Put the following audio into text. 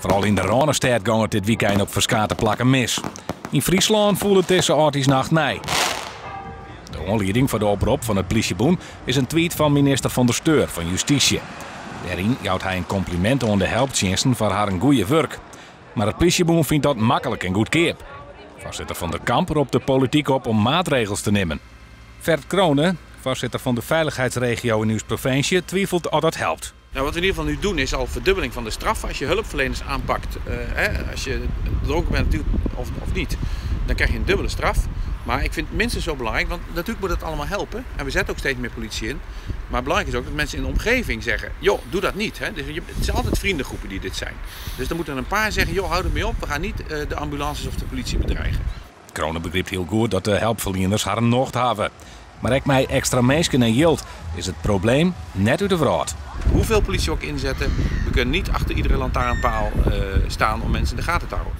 Vooral in de Ronenstad ging het dit weekend op verschillende plakken mis. In Friesland voelde het deze artiesnacht nee. De aanleiding voor de oproep van het politieboen is een tweet van minister Van der Steur van Justitie. Daarin houdt hij een compliment aan de helpdiensten voor haar een goede werk. Maar het politieboen vindt dat makkelijk en goedkeep. Voorzitter Van der Kamp roept de politiek op om maatregels te nemen. Vert Kronen, voorzitter van de veiligheidsregio in uw provincie, twijfelt of dat helpt. Nou, wat we in ieder geval nu doen is al verdubbeling van de straf als je hulpverleners aanpakt. Als je dronken bent of niet, dan krijg je een dubbele straf. Maar ik vind het minstens zo belangrijk, want natuurlijk moet het allemaal helpen. En we zetten ook steeds meer politie in. Maar belangrijk is ook dat mensen in de omgeving zeggen, joh, doe dat niet. Hè? Dus het zijn altijd vriendengroepen die dit zijn. Dus dan moeten een paar zeggen, joh, hou er mee op. We gaan niet de ambulances of de politie bedreigen. Kronen begrijpt heel goed dat de hulpverleners haar nocht hebben. Maar ook met extra mensen en yield is het probleem net uit de vraag. Hoeveel politie ook inzetten, we kunnen niet achter iedere lantaarnpaal staan om mensen in de gaten te houden.